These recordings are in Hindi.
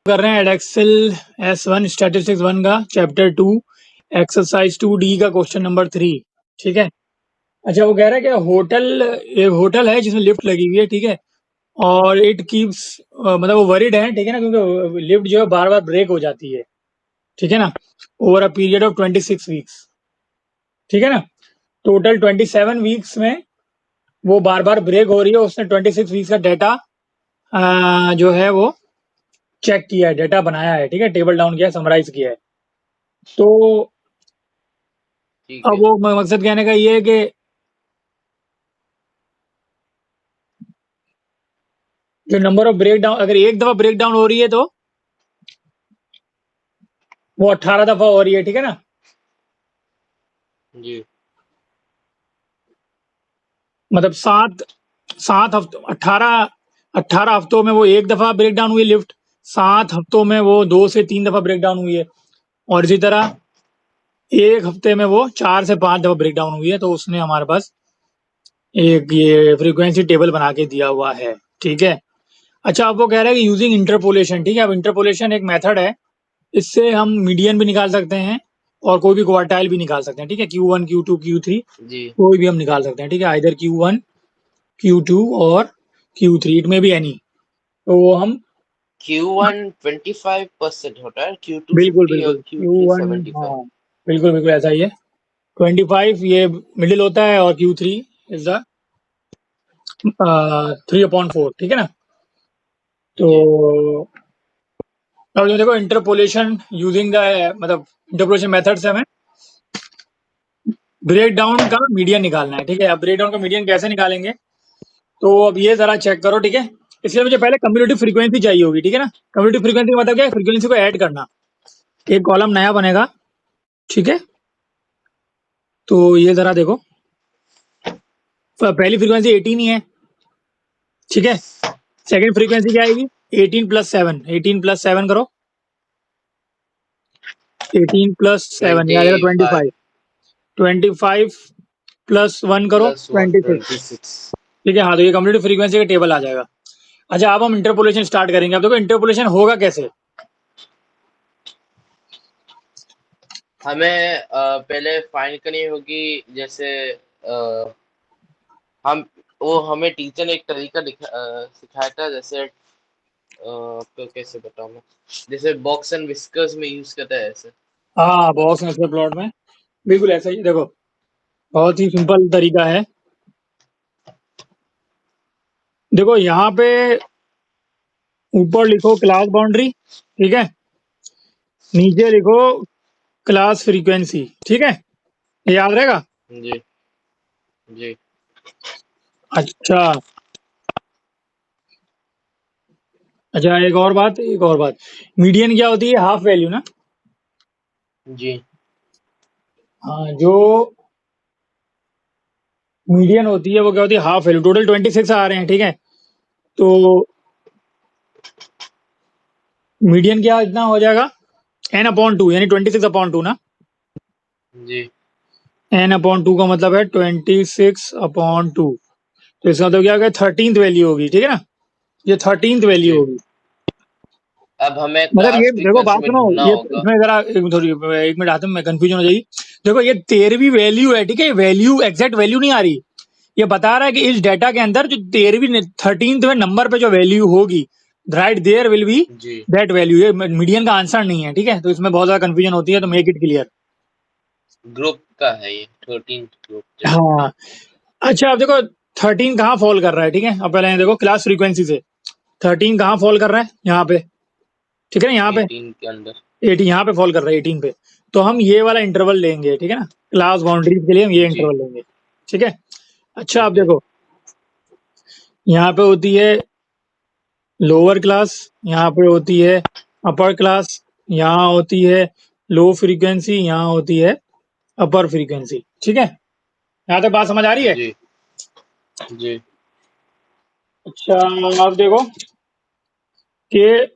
कर रहे हैं एडएक्सेल S1 स्टैटिस्टिक्स 1 का चैप्टर 2 एक्सरसाइज 2D का क्वेश्चन नंबर 3। ठीक है। अच्छा, वो कह रहा है कि एक होटल है जिसमें लिफ्ट लगी हुई है। ठीक है। और इट कीप्स मतलब वो वरीड है। ठीक है ना, क्योंकि लिफ्ट जो है बार बार ब्रेक हो जाती है। ठीक है ना, over a period of 26 weeks. ठीक है ना, टोटल 27 वीक्स में वो बार बार ब्रेक हो रही है। उसने 26 वीक्स का डाटा जो है वो चेक किया है, डाटा बनाया है। ठीक है, टेबल डाउन किया है, समराइज किया है। तो ठीक अब है। वो मकसद कहने का ये है कि जो नंबर ऑफ ब्रेक डाउन, अगर एक दफा ब्रेक डाउन हो रही है तो वो 18 दफा हो रही है। ठीक है ना, जी मतलब सात सात हफ्तों 18 हफ्तों में वो एक दफा ब्रेक डाउन हुई लिफ्ट, 7 हफ्तों में वो 2 से 3 दफा ब्रेक डाउन हुई है, और इसी तरह एक हफ्ते में वो 4 से 5 दफा ब्रेक डाउन हुई है। तो उसने हमारे पास एक ये फ्रीक्वेंसी टेबल बना के दिया हुआ है। ठीक है। अच्छा, अब वो कह रहा है कि यूजिंग इंटरपोलेशन। ठीक है, अब इंटरपोलेशन एक मेथड है, इससे हम मीडियन भी निकाल सकते हैं और कोई भी क्वार्टाइल भी निकाल सकते हैं। ठीक है, Q1 Q2 Q3 जी कोई भी हम निकाल सकते हैं। ठीक है, आइदर Q1 Q2 और Q3, इट में भी एनी। तो वो हम Q1 25% होता है, Q2 बिल्कुल 50 और बिल्कुल Q3 Q1, 75। हाँ बिल्कुल बिल्कुल ऐसा ही है। 25 ये मिडिल होता है और Q3 इज द 3/4। ठीक है ना। तो जी अब जो देखो इंटरपोलेशन यूजिंग द मतलब इंटरपोलेशन मेथड से हमें ब्रेक डाउन का मीडियन निकालना है। ठीक है, अब ब्रेक डाउन का मीडियन कैसे निकालेंगे, तो अब ये जरा चेक करो। ठीक है, इसलिए मुझे पहले कम्युलेटिव फ्रीक्वेंसी चाहिए होगी। ठीक है ना, कम्युलेटिव फ्रीक्वेंसी का मतलब क्या है, फ्रीक्वेंसी को ऐड करना, एक कॉलम नया बनेगा। ठीक है, तो ये जरा देखो, पहली फ्रीक्वेंसी 18 ही है। ठीक है, सेकंड फ्रीक्वेंसी क्या आएगी, 18 प्लस 7, 18 प्लस 7 करो, 18 प्लस 7 ये आ जाएगा 25 25, 25 प्लस 1 करो प्लस 1 26। 26। ठीक है, हाँ, तो ये कम्युलेटिव फ्रीक्वेंसी का टेबल आ जाएगा। अच्छा, अब हम इंटरपोलेशन स्टार्ट करेंगे। अब देखो इंटरपोलेशन होगा कैसे। हमें पहले फाइंड करनी होगी, जैसे हम वो हमें टीचर ने एक तरीका सिखाया था, जैसे आपको कैसे बताऊं मैं, जैसे बॉक्स एंड विस्कर्स में यूज करता है ऐसे। हाँ, बॉक्स नेचुरल प्लॉट में बिल्कुल ऐसा ही। देखो, बहुत ही सिंपल तरीका है। देखो यहाँ पे ऊपर लिखो क्लास बाउंड्री। ठीक है, नीचे लिखो क्लास फ्रीक्वेंसी। ठीक है, ये याद रहेगा। जी जी अच्छा, अच्छा, एक और बात, मीडियन क्या होती है, हाफ वैल्यू ना। जी हाँ, जो मीडियन होती है वो क्या होती है, हाफ वैल्यू। टोटल 26 आ रहे हैं। ठीक है, तो मीडियन क्या इतना हो जाएगा, n/2 यानी 26/2 ना। जी n/2 का मतलब है 26/2। तो इसका मतलब क्या होगा, 13th वैल्यू होगी। ठीक है ना, ये 13th वैल्यू जी। होगी। अब हमें मतलब ये क्लास देखो, फ्रीक्वेंसी बात में सुनो, ढूंढना ये होगा। इसमें जरा एक मिनट आते में कंफ्यूजन हो जाएगी। देखो, ये 13वीं वैल्यू है। ठीक है, वैल्यू एग्जैक्ट वैल्यू नहीं आ रही। ये बता रहा है कि इस डेटा के अंदर जो 13वीं में नंबर पे जो वैल्यू होगी, right there will be G that value. ये मीडियन का आंसर नहीं है। ठीक है, तो इसमें बहुत ज्यादा कंफ्यूजन होती है, तो मेक इट क्लियर। ग्रुप का है ये, 13 ग्रुप जी। हाँ, अच्छा, अब देखो 13 कहाँ फॉल कर रहा है। ठीक है, अब पहले देखो क्लास फ्रीक्वेंसी से 13 कहाँ फॉल कर रहा है, यहाँ पे। ठीक है ना, यहाँ पे 18 के अंदर। 18 यहाँ पे फॉल कर रहा है, 18 पे। तो हम ये वाला इंटरवल लेंगे। ठीक है ना, क्लास बाउंड्रीज के लिए हम ये जी इंटरवल लेंगे। ठीक है। अच्छा, अब ठीक है। देखो यहाँ पे होती है लोअर क्लास, यहाँ पे होती है अपर क्लास, यहाँ होती है लो फ्रीक्वेंसी, यहाँ होती है अपर फ्रीक्वेंसी। ठीक है, यहाँ तक बात समझ आ रही है। जी जी अच्छा, अब देखो कि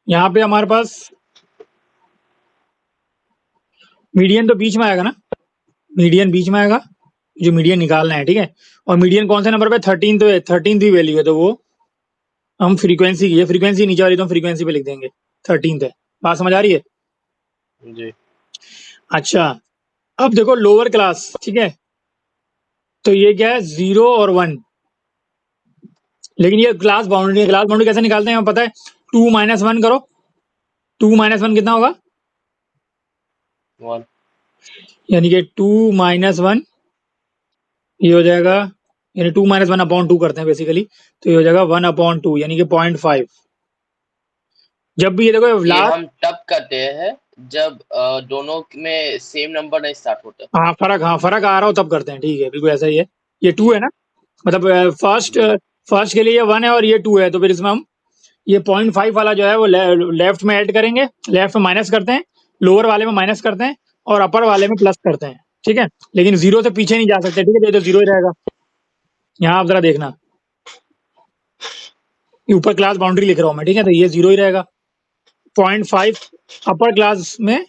यहाँ पे हमारे पास मीडियन तो बीच में आएगा ना, मीडियन बीच में आएगा। जो मीडियन निकालना है, ठीक है। और मीडियन कौन से नंबर पे, 13 तो 13वीं वैल्यू है, तो वो हम फ्रीक्वेंसी की, ये फ्रीक्वेंसी नीचे वाली तो हम फ्रीक्वेंसी पे लिख देंगे 13 है। बात समझ आ रही है? जी अच्छा, अब देखो लोअर क्लास, ठीक है, तो ये क्या है, 0 और 1, लेकिन ये क्लास बाउंड्री है। क्लास बाउंड्री कैसे निकालते हैं हमें पता है, 2 माइनस 1 करो, 2 माइनस 1 कितना होगा, 1 यानी कि 2 माइनस 1 ये हो जाएगा, यानी 2 माइनस 1 अपॉन 2 करते हैं बेसिकली, तो ये हो जाएगा 1 अपॉन 2 यानी कि 0.5। जब भी ये देखो ये लास्ट, हम तब करते हैं जब दोनों में सेम नंबर नहीं स्टार्ट होता। हाँ फर्क आ रहा हो तब करते हैं, ठीक है, बिल्कुल ऐसा ही है। ये 2 है ना, मतलब फर्स्ट जी फर्स्ट के लिए ये 1 है और ये 2 है, तो फिर इसमें हम ये 0.5 वाला जो है वो लेफ्ट में ऐड करेंगे, लेफ्ट में माइनस करते हैं, लोअर वाले में माइनस करते हैं और अपर वाले में प्लस करते हैं, ठीक है। लेकिन जीरो से पीछे नहीं जा सकते, ठीक है, ये तो जीरो ही रहेगा। यहाँ आप जरा देखना, ये ऊपर क्लास बाउंड्री लिख रहा हूँ मैं, ठीक है, तो ये जीरो ही रहेगा। 0.5 अपर क्लास में,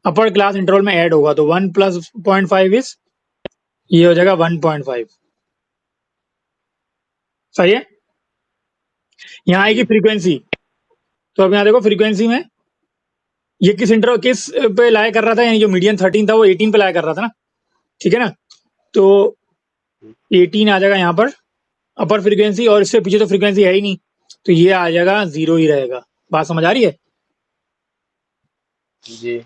अपर क्लास इंटरवल में ऐड होगा, तो 1 प्लस 0.5 इज, ये हो जाएगा 1.5। सही है। यहाँ आएगी जी फ्रीक्वेंसी, तो अब यहाँ देखो फ्रीक्वेंसी में ये किस इंटरवल, किस पे लाया कर रहा था, यानी जो मीडियन 13 था वो 18 पे लाया कर रहा था ना, ठीक है ना, तो 18 आ जाएगा यहाँ पर अपर फ्रीक्वेंसी, और इससे पीछे तो फ्रीक्वेंसी है ही नहीं, तो ये आ जाएगा जीरो ही रहेगा। बात समझ आ रही है? जी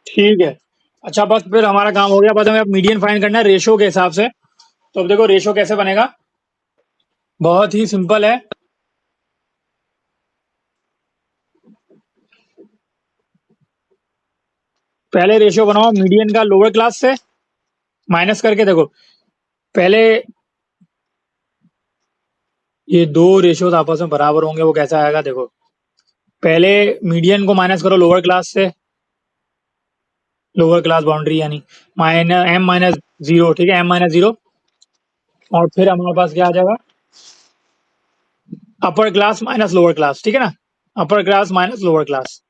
ठीक है। अच्छा, बस फिर हमारा काम हो गया। बस हमें अब मीडियन फाइंड करना है रेशो के हिसाब से। तो अब देखो रेशो कैसे बनेगा, बहुत ही सिंपल है। पहले रेशियो बनाओ मीडियन का लोअर क्लास से, माइनस करके देखो, पहले ये दो रेशियोज आपस में बराबर होंगे, वो कैसा आएगा देखो, पहले मीडियन को माइनस करो लोअर क्लास से, लोअर क्लास बाउंड्री यानी माइनस m माइनस जीरो, ठीक है, m माइनस जीरो, और फिर हमारे पास क्या आ जाएगा, upper class minus lower class, ठीक है ना, upper class minus lower class,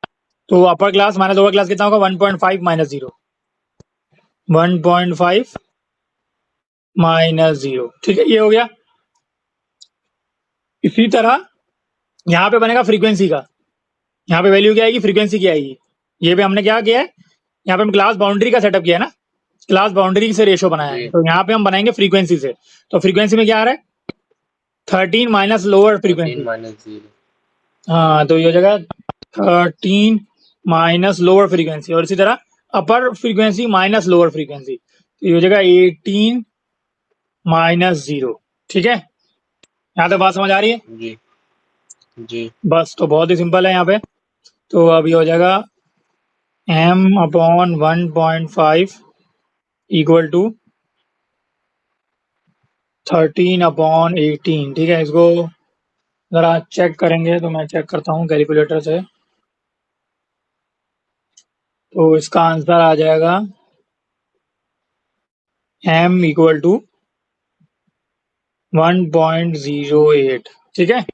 तो upper class minus lower class कितना होगा, 1.5 माइनस जीरो, 1.5 माइनस जीरो, ठीक है, ये हो गया। इसी तरह यहाँ पे बनेगा फ्रीक्वेंसी का, यहाँ पे वैल्यू क्या आएगी, फ्रीक्वेंसी की आएगी। ये पे हमने क्या किया है, यहाँ पे हम क्लास बाउंड्री का सेटअप किया है ना, क्लास बाउंड्री से रेशो बनाया है, जी तो यहाँ पे हम बनाएंगे फ्रीक्वेंसी से। तो फ्रीक्वेंसी में क्या आ रहा है, 13 माइनस लोअर 13 फ्रीक्वेंसी, माइनस 0 हाँ, तो ये हो जाएगा 13 माइनस लोअर फ्रीक्वेंसी, और इसी तरह अपर फ्रीक्वेंसी माइनस लोअर फ्रीक्वेंसी, तो ये हो जाएगा 18 माइनस जीरो, ठीक है। यहाँ तक बात समझ आ रही है? जी जी बस, तो बहुत ही सिंपल है यहाँ पे। तो अब ये हो जाएगा m upon 1.5 equal to 13 upon 18, ठीक है। इसको जरा चेक करेंगे, तो मैं चेक करता हूँ कैलकुलेटर से, तो इसका आंसर आ जाएगा m इक्वल टू 1.08, ठीक है,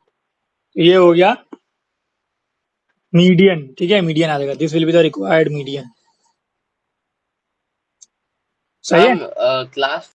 ये हो गया मीडियन, ठीक है, मीडियन आ जाएगा, this will be the required median. सही है। हम क्लास